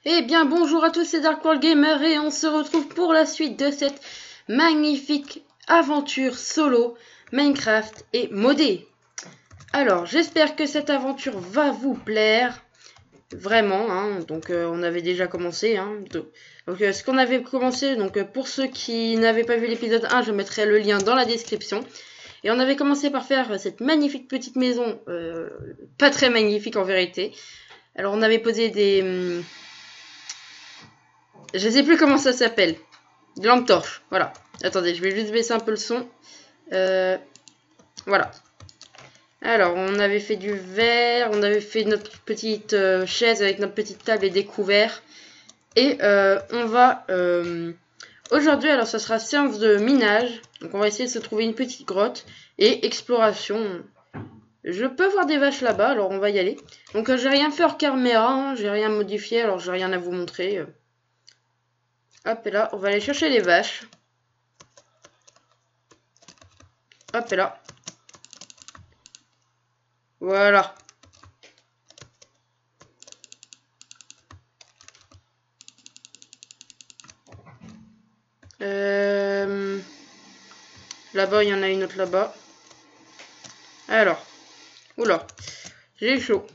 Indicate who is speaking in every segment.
Speaker 1: Eh bien, bonjour à tous, c'est Dark World Gamer et on se retrouve pour la suite de cette magnifique aventure solo Minecraft et modée. Alors, j'espère que cette aventure va vous plaire, vraiment. Donc, on avait déjà commencé. Ce qu'on avait commencé, pour ceux qui n'avaient pas vu l'épisode 1, je mettrai le lien dans la description. Et on avait commencé par faire cette magnifique petite maison, pas très magnifique en vérité. Alors, on avait posé des... je sais plus comment ça s'appelle. Des lampes torches, voilà. Attendez, je vais juste baisser un peu le son. Voilà. Alors, on avait fait du verre, on avait fait notre petite chaise avec notre petite table et des couverts. Et on va... aujourd'hui, alors ça sera séance de minage. Donc on va essayer de se trouver une petite grotte. Et exploration. Je peux voir des vaches là-bas, alors on va y aller. Donc j'ai rien fait hors caméra, j'ai rien modifié, alors j'ai rien à vous montrer. Hop, et là, on va aller chercher les vaches. Hop, et là. Voilà. Là-bas, il y en a une autre là-bas. Alors. Oula. J'ai chaud.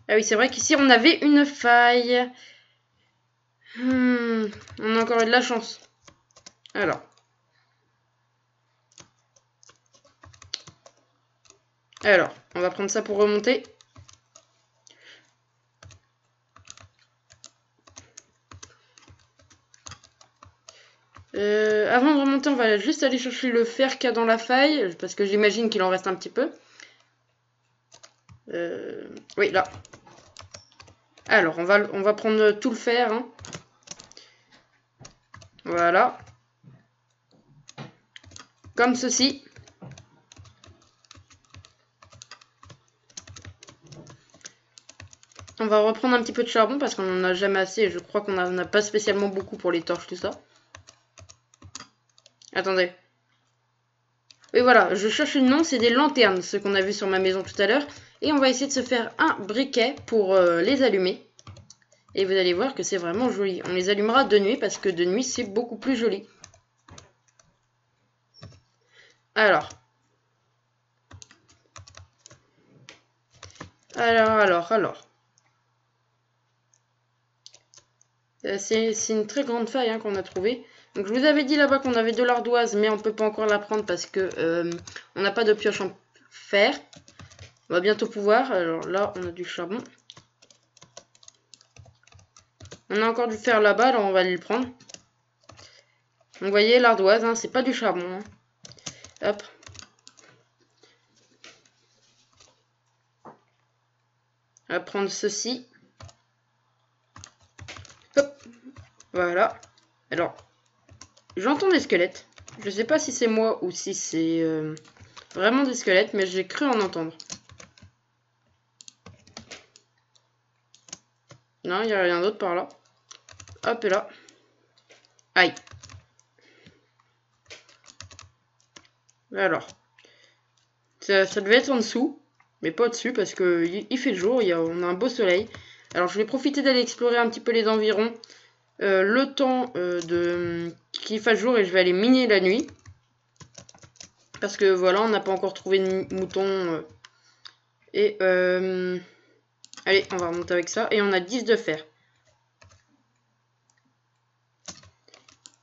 Speaker 1: Ah oui, c'est vrai qu'ici, on avait une faille. On a encore eu de la chance. Alors. Alors, on va prendre ça pour remonter. Avant de remonter, on va juste aller chercher le fer qu'il y a dans la faille, parce que j'imagine qu'il en reste un petit peu. Oui, là. Alors, on va prendre tout le fer. Voilà. Comme ceci. On va reprendre un petit peu de charbon parce qu'on n'en a jamais assez et je crois qu'on n'en a pas spécialement beaucoup pour les torches, tout ça. Attendez. Oui, voilà, je cherche le nom, c'est des lanternes, ce qu'on a vu sur ma maison tout à l'heure. Et on va essayer de se faire un briquet pour les allumer. Et vous allez voir que c'est vraiment joli. On les allumera de nuit parce que de nuit, c'est beaucoup plus joli. Alors. Alors. C'est une très grande faille qu'on a trouvée. Donc je vous avais dit là-bas qu'on avait de l'ardoise, mais on ne peut pas encore la prendre parce que on n'a pas de pioche en fer. On va bientôt pouvoir. Alors là, on a du charbon. On a encore du fer là-bas, alors on va aller le prendre. Donc vous voyez, l'ardoise, c'est pas du charbon. Hop. On va prendre ceci. Hop. Voilà. Alors, j'entends des squelettes. Je sais pas si c'est moi ou si c'est vraiment des squelettes, mais j'ai cru en entendre. Non, il n'y a rien d'autre par là. Hop, et là. Aïe. Alors. Ça devait être en dessous, mais pas au-dessus parce que il fait jour, on a un beau soleil. Alors je vais profiter d'aller explorer un petit peu les environs. Le temps qu'il fasse jour et je vais aller miner la nuit. Parce que voilà, on n'a pas encore trouvé de mouton. Allez, on va remonter avec ça. Et on a 10 de fer.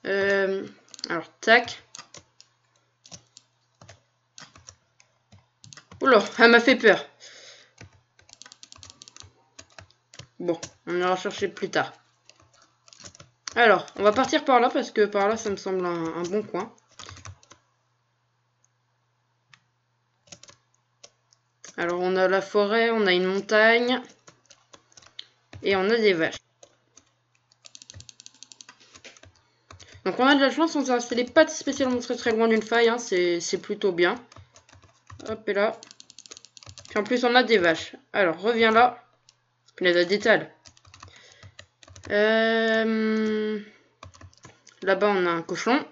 Speaker 1: Alors, tac. Oula, elle m'a fait peur. Bon, on ira chercher plus tard. Alors, on va partir par là parce que par là, ça me semble un bon coin. Alors, on a la forêt, on a une montagne. Et on a des vaches. Donc on a de la chance, on s'est installé pas spécialement très loin d'une faille, c'est plutôt bien. Hop et là. Puis en plus on a des vaches. Alors reviens là. On a des étals. Là-bas on a un cochon.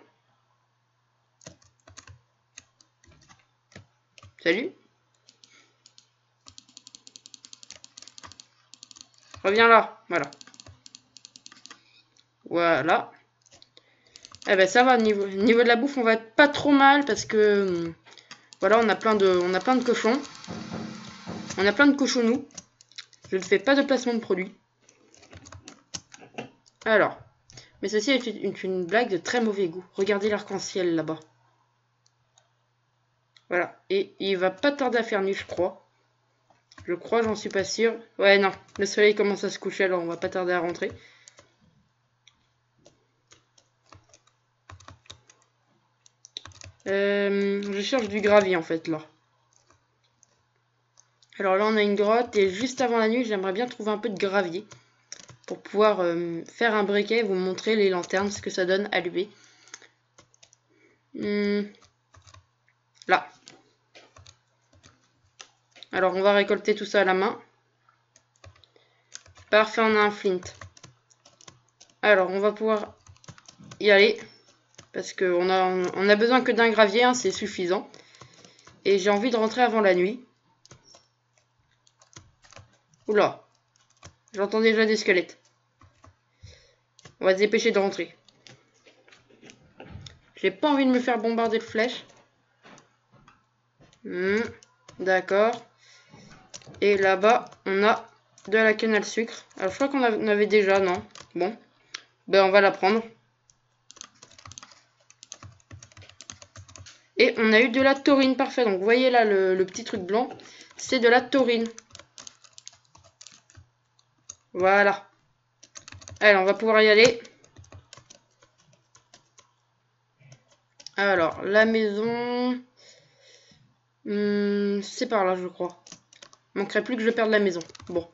Speaker 1: Salut. Reviens là. Voilà. Voilà. Eh ben ça va, niveau de la bouffe, on va être pas trop mal parce que voilà, on a plein de cochons. On a plein de cochonnous. Je ne fais pas de placement de produit. Alors, mais ceci est une blague de très mauvais goût. Regardez l'arc-en-ciel là-bas. Voilà, et il va pas tarder à faire nuit, je crois. Je crois, j'en suis pas sûr. Ouais, non, le soleil commence à se coucher, alors on va pas tarder à rentrer. Je cherche du gravier en fait là. Alors là on a une grotte et juste avant la nuit j'aimerais bien trouver un peu de gravier pour pouvoir faire un briquet et vous montrer les lanternes, ce que ça donne allumé. Là. Alors on va récolter tout ça à la main. Parfait, on a un flint. Alors on va pouvoir y aller parce qu'on a besoin que d'un gravier, hein, c'est suffisant. Et j'ai envie de rentrer avant la nuit. Oula, j'entends déjà des squelettes. On va se dépêcher de rentrer. J'ai pas envie de me faire bombarder de flèches. D'accord. Et là-bas, on a de la canne à sucre. Alors, je crois qu'on en avait déjà, non? Bon. Ben, on va la prendre. Et on a eu de la taurine, parfait. Donc, vous voyez là, le petit truc blanc, c'est de la taurine. Voilà. Allez, on va pouvoir y aller. Alors, la maison... c'est par là, je crois. Il manquerait plus que je perde la maison. Bon.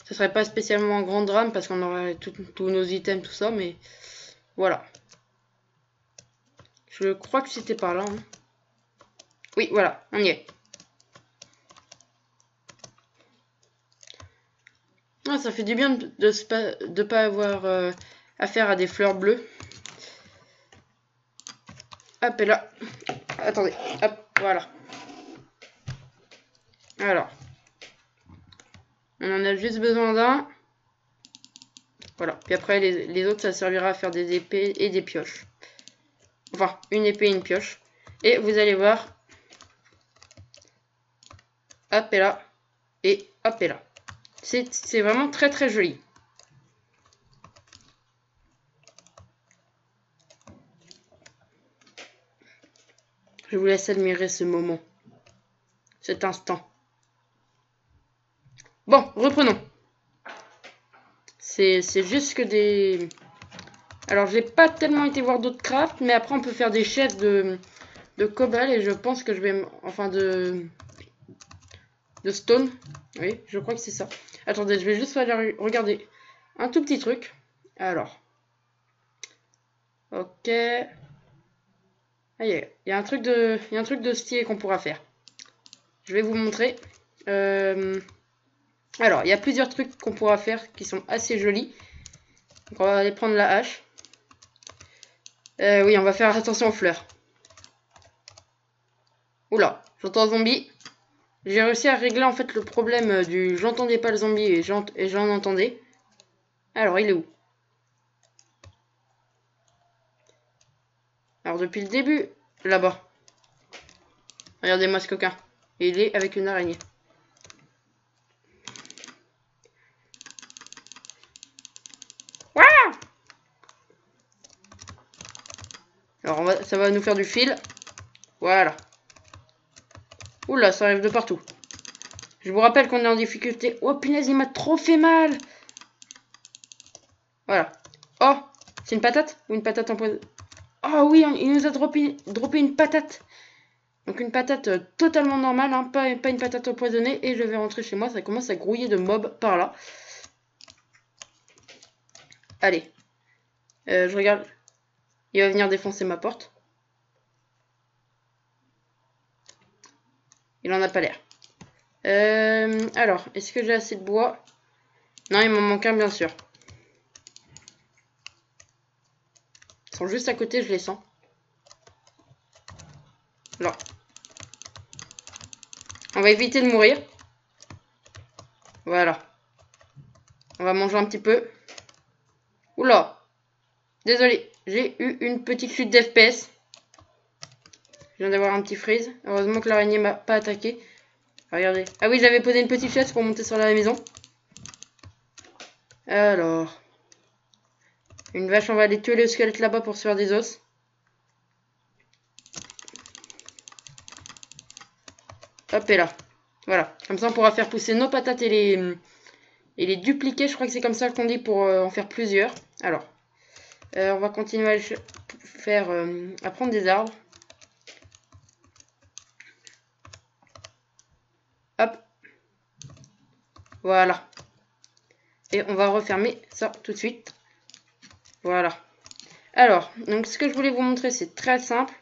Speaker 1: Ce serait pas spécialement un grand drame parce qu'on aurait tous nos items, tout ça, mais voilà. Je crois que c'était par là. Hein. Oui, voilà, on y est. Ah, ça fait du bien de pas avoir affaire à des fleurs bleues. Hop, et là. Attendez, hop, voilà. Alors. On en a juste besoin d'un. Voilà. Puis après, les autres, ça servira à faire des épées et des pioches. Enfin, une épée et une pioche. Et vous allez voir. Hop, et là. Et hop, et là. C'est vraiment très très joli. Je vous laisse admirer ce moment. Cet instant. Bon, reprenons. C'est juste que des... Alors, j'ai pas tellement été voir d'autres crafts, mais après, on peut faire des chaises de cobalt et je pense que je vais... Enfin, de stone. Oui, je crois que c'est ça. Attendez, je vais juste aller regarder un tout petit truc. Alors. Ok. Ah, il y a un truc de stylé qu'on pourra faire. Je vais vous montrer. Alors, il y a plusieurs trucs qu'on pourra faire qui sont assez jolis. Donc, on va aller prendre la hache. Oui, on va faire attention aux fleurs. Oula, j'entends un zombie. J'ai réussi à régler en fait le problème du j'entendais pas le zombie et j'en entendais. Alors, il est où? Alors, depuis le début, là-bas. Regardez-moi ce coquin. Et il est avec une araignée. Ouah! Alors, ça va nous faire du fil. Voilà. Oula, ça arrive de partout. Je vous rappelle qu'on est en difficulté. Oh punaise, il m'a trop fait mal. Voilà. Oh, c'est une patate ou une patate empoisonnée? Oh oui, il nous a droppé une patate. Donc une patate totalement normale, hein, pas une patate empoisonnée. Et je vais rentrer chez moi, ça commence à grouiller de mobs par là. Allez. Je regarde. Il va venir défoncer ma porte. Il en a pas l'air. Alors, est-ce que j'ai assez de bois? Non, il m'en manque un, bien sûr. Ils sont juste à côté, je les sens. Là. On va éviter de mourir. Voilà. On va manger un petit peu. Oula. Désolé, j'ai eu une petite chute d'FPS. Je viens d'avoir un petit freeze. Heureusement que l'araignée m'a pas attaqué. Regardez. Ah oui, j'avais posé une petite chaise pour monter sur la maison. Alors. Une vache, on va aller tuer le squelette là-bas pour se faire des os. Hop, et là. Voilà. Comme ça, on pourra faire pousser nos patates et les dupliquer. Je crois que c'est comme ça qu'on dit pour en faire plusieurs. Alors. On va continuer à faire à prendre des arbres. Hop. Voilà. Et on va refermer ça tout de suite. Voilà. Alors, donc ce que je voulais vous montrer, c'est très simple.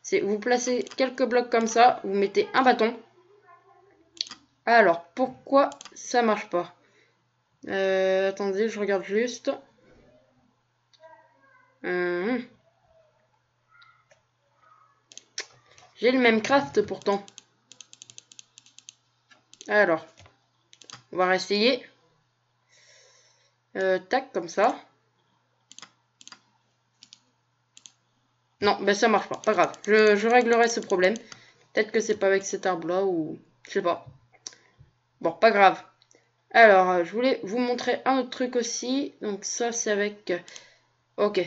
Speaker 1: C'est vous placez quelques blocs comme ça, vous mettez un bâton. Alors, pourquoi ça marche pas? Attendez, je regarde juste. J'ai le même craft pourtant. Alors, on va réessayer. Tac, comme ça. Non, ben ça marche pas. Pas grave. Je réglerai ce problème. Peut-être que c'est pas avec cet arbre-là ou... Je sais pas. Bon, pas grave. Alors, je voulais vous montrer un autre truc aussi. Donc ça, c'est avec... Ok.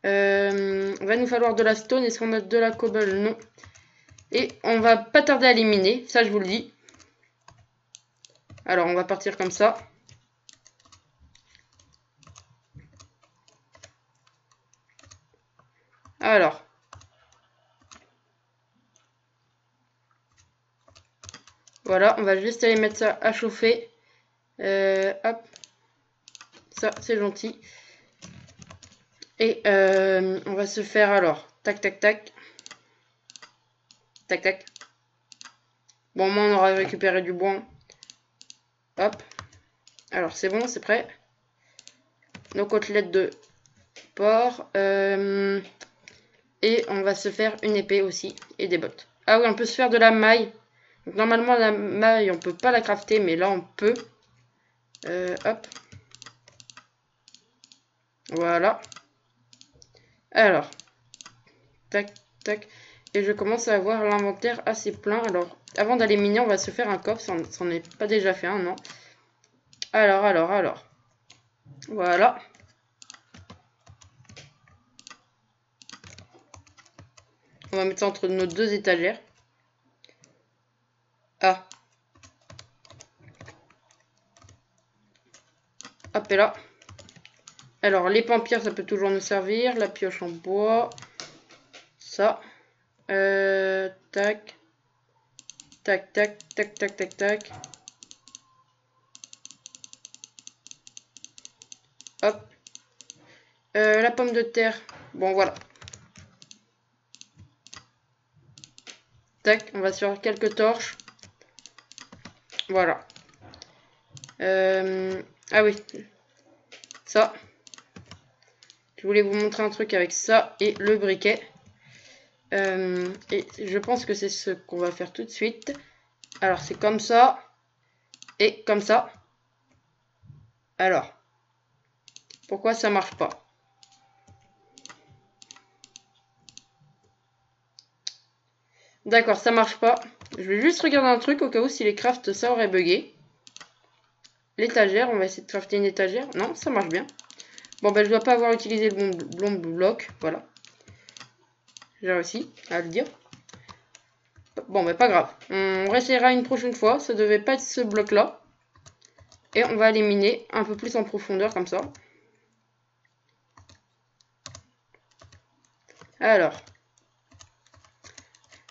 Speaker 1: Va nous falloir de la stone. Est-ce qu'on a de la cobble? Non. Et on va pas tarder à éliminer. Ça, je vous le dis. Alors, on va partir comme ça. Alors. Voilà, on va juste aller mettre ça à chauffer. Hop. Ça, c'est gentil. Et on va se faire alors. Tac, tac, tac. Tac, tac. Bon, moi, on aura récupéré du bois. Hop. Alors, c'est bon, c'est prêt. Nos côtelettes de porc. Et on va se faire une épée aussi. Et des bottes. Ah oui, on peut se faire de la maille. Donc, normalement, la maille, on peut pas la crafter. Mais là, on peut. Hop. Voilà. Alors. Tac, tac. Et je commence à avoir l'inventaire assez plein. Alors, avant d'aller miner, on va se faire un coffre. Ça n'en est pas déjà fait un, non? Alors. Voilà. On va mettre ça entre nos deux étagères. Ah. Hop, et là. Alors, les pampires, ça peut toujours nous servir. La pioche en bois. Ça. Tac. Tac, tac, tac, tac, tac, tac. Hop. La pomme de terre. Bon, voilà. Tac, on va sur quelques torches. Voilà. Ah oui. Ça. Je voulais vous montrer un truc avec ça et le briquet. Et je pense que c'est ce qu'on va faire tout de suite. Alors, c'est comme ça. Et comme ça. Alors. Pourquoi ça marche pas? D'accord, ça marche pas. Je vais juste regarder un truc au cas où si les crafts ça aurait bugué. L'étagère, on va essayer de crafter une étagère. Non, ça marche bien. Bon, ben je dois pas avoir utilisé le bon bloc. Voilà. J'ai réussi à le dire. Bon, mais pas grave. On réessayera une prochaine fois. Ça devait pas être ce bloc-là. Et on va aller miner un peu plus en profondeur comme ça. Alors.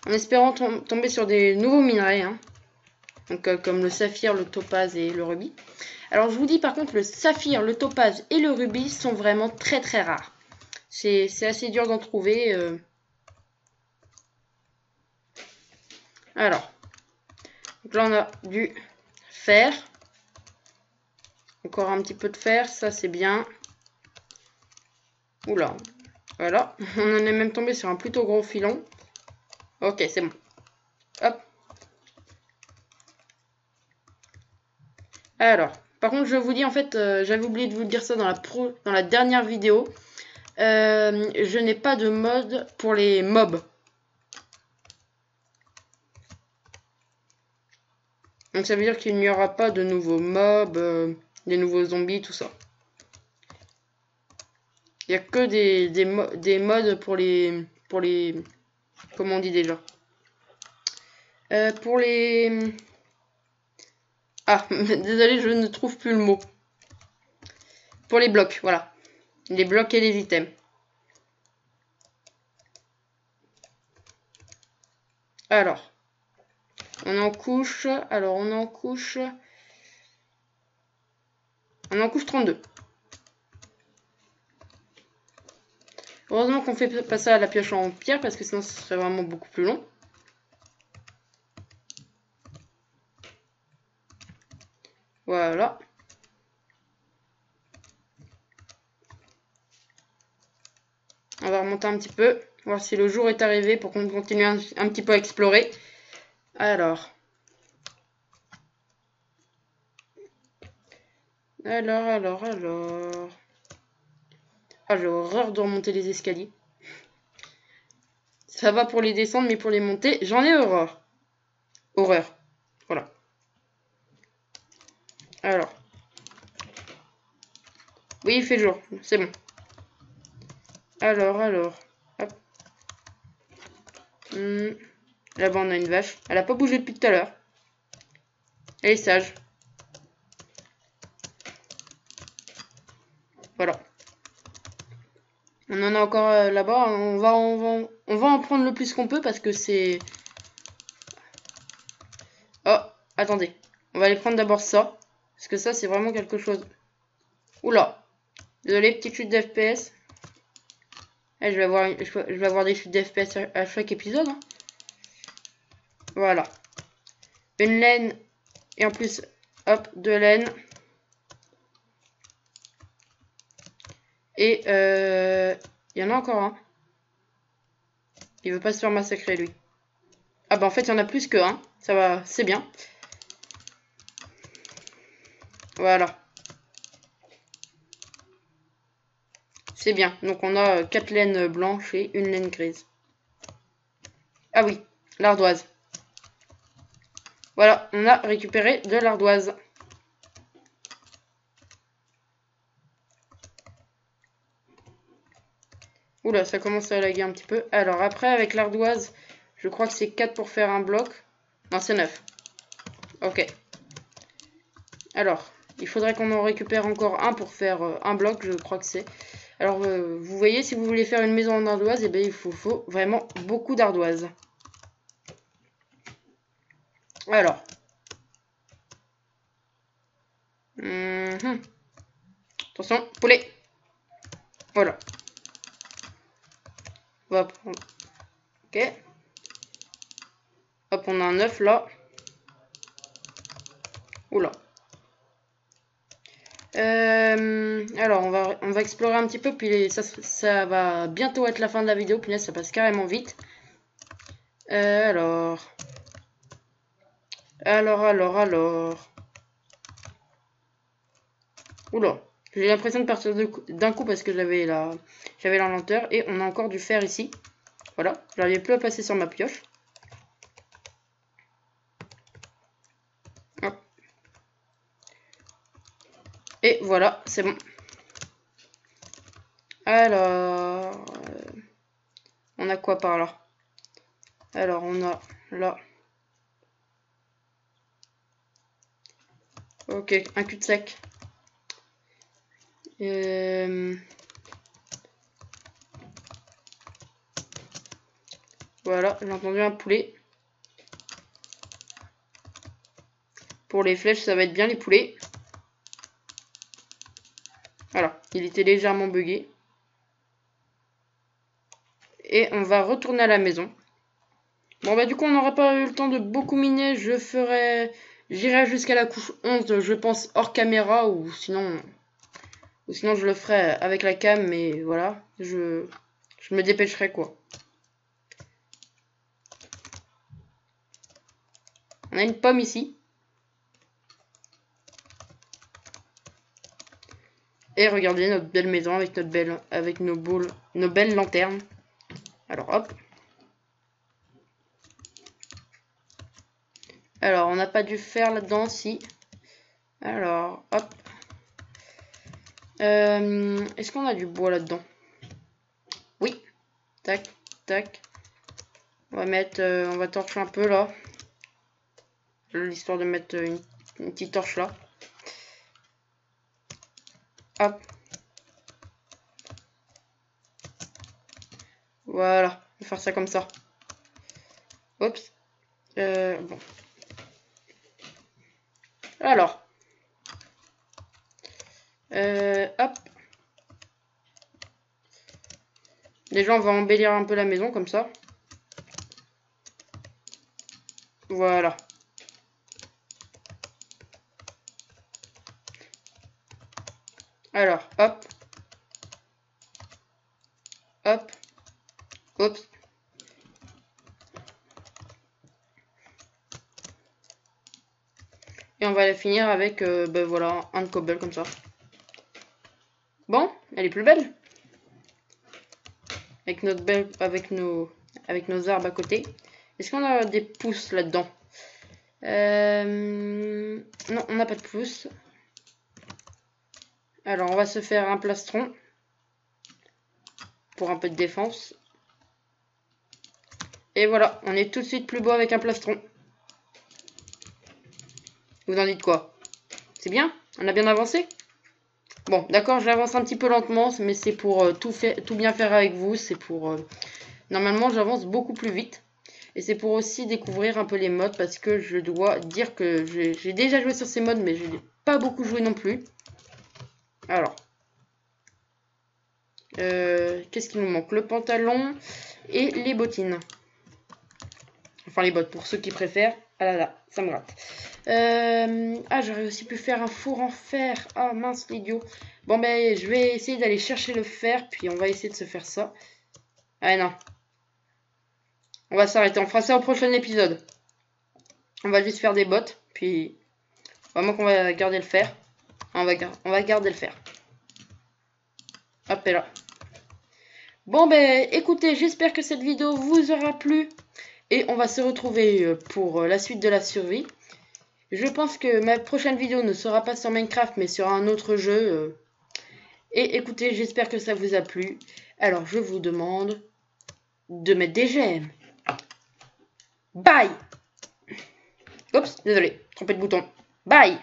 Speaker 1: En espérant tomber sur des nouveaux minerais. Hein. Donc, comme le saphir, le topaz et le rubis. Alors, je vous dis par contre, le saphir, le topaz et le rubis sont vraiment très très rares. C'est assez dur d'en trouver. Alors. Donc là, on a du fer. Encore un petit peu de fer, ça c'est bien. Oula. Voilà. On en est même tombé sur un plutôt gros filon. Ok, c'est bon. Hop. Alors, Par contre, je vous dis, en fait, j'avais oublié de vous dire ça dans la dernière vidéo. Je n'ai pas de mode pour les mobs. Donc ça veut dire qu'il n'y aura pas de nouveaux mobs, des nouveaux zombies, tout ça. Il n'y a que des modes pour les... Comment on dit déjà pour les... Ah, désolé, je ne trouve plus le mot. Pour les blocs, voilà. Les blocs et les items. Alors, on en couche... Alors, on en couche 32. Heureusement qu'on fait pas ça à la pioche en pierre, parce que sinon ce serait vraiment beaucoup plus long. Voilà. On va remonter un petit peu, voir si le jour est arrivé pour qu'on continue un petit peu à explorer. Alors. Alors. Ah, j'ai horreur de remonter les escaliers. Ça va pour les descendre, mais pour les monter, j'en ai horreur. Horreur. Voilà. Alors. Oui, il fait jour. C'est bon. Alors. Hop. Là-bas, on a une vache. Elle a pas bougé depuis tout à l'heure. Elle est sage. Voilà. On en a encore là-bas. On va en prendre le plus qu'on peut parce que c'est... Oh, attendez. On va aller prendre d'abord ça. Parce que ça, c'est vraiment quelque chose. Oula. Désolé, petite chute d'FPS. Je vais avoir des chutes d'FPS à chaque épisode. Hein. Voilà. Une laine. Et en plus, hop, 2 laines. Et il y en a encore un. Il veut pas se faire massacrer, lui. Ah bah en fait, il y en a plus que un. Ça va, c'est bien. Voilà. C'est bien. Donc on a 4 laines blanches et une laine grise. Ah oui, l'ardoise. Voilà, on a récupéré de l'ardoise. Oula, ça commence à laguer un petit peu. Alors après, avec l'ardoise, je crois que c'est 4 pour faire un bloc. Non, c'est 9. Ok. Alors, il faudrait qu'on en récupère encore un pour faire un bloc, je crois que c'est. Alors, vous voyez, si vous voulez faire une maison en ardoise, eh bien, il faut vraiment beaucoup d'ardoise. Alors. Attention, poulet. Voilà. On va prendre. Ok. Hop, on a un œuf là. Oula. Alors, on va explorer un petit peu, puis ça va bientôt être la fin de la vidéo, puis là, ça passe carrément vite. Alors. Oula. J'ai l'impression de partir d'un coup parce que j'avais la lenteur. Et on a encore du fer ici. Voilà. J'arrivais plus à passer sur ma pioche. Hop. Et voilà, c'est bon. Alors... on a quoi par là? Alors, on a là... Ok, un cul-de-sac. Voilà, j'ai entendu un poulet. Pour les flèches, ça va être bien les poulets. Voilà, il était légèrement bugué. Et on va retourner à la maison. Bon bah du coup on n'aura pas eu le temps de beaucoup miner. J'irai jusqu'à la couche 11, je pense, hors caméra. Ou sinon je le ferai avec la cam. Mais voilà, je me dépêcherai quoi. On a une pomme ici. Et regardez notre belle maison avec nos belles lanternes. Alors hop. Alors on n'a pas dû faire là-dedans, si. Alors hop. Est-ce qu'on a du bois là-dedans? Oui. Tac, tac. On va mettre, on va torcher un peu là. L'histoire de mettre une petite torche là. Hop. Voilà. On va faire ça comme ça. Oups. Bon. Alors. Hop. Déjà, on va embellir un peu la maison comme ça. Voilà. Alors, hop. Hop. Oups. Et on va la finir avec, ben voilà, un cobble comme ça. Bon, elle est plus belle. Avec notre belle, avec nos arbres à côté. Est-ce qu'on a des pousses là-dedans? Non, on n'a pas de pousses. Alors, on va se faire un plastron. Pour un peu de défense. Et voilà, on est tout de suite plus beau avec un plastron. Vous en dites quoi? C'est bien? On a bien avancé? Bon, d'accord, j'avance un petit peu lentement, mais c'est pour tout bien faire avec vous. C'est pour... Normalement, j'avance beaucoup plus vite. Et c'est pour aussi découvrir un peu les modes, parce que je dois dire que j'ai déjà joué sur ces modes, mais je n'ai pas beaucoup joué non plus. Alors. Qu'est-ce qu'il nous manque? Le pantalon et les bottines. Enfin, les bottes, pour ceux qui préfèrent. Ah là là, ça me gratte. Ah, j'aurais aussi pu faire un four en fer. Ah, mince, l'idiot. Bon, ben, je vais essayer d'aller chercher le fer, puis on va essayer de se faire ça. Ah non. On va s'arrêter. On fera ça au prochain épisode. On va juste faire des bottes, puis... Vraiment qu'on va garder le fer. On va garder le fer. Hop, et là. Bon, ben, écoutez, j'espère que cette vidéo vous aura plu. Et on va se retrouver pour la suite de la survie. Je pense que ma prochaine vidéo ne sera pas sur Minecraft, mais sur un autre jeu. Et écoutez, j'espère que ça vous a plu. Alors, je vous demande de mettre des j'aime. Bye! Oups, désolé, trompé de bouton. Bye!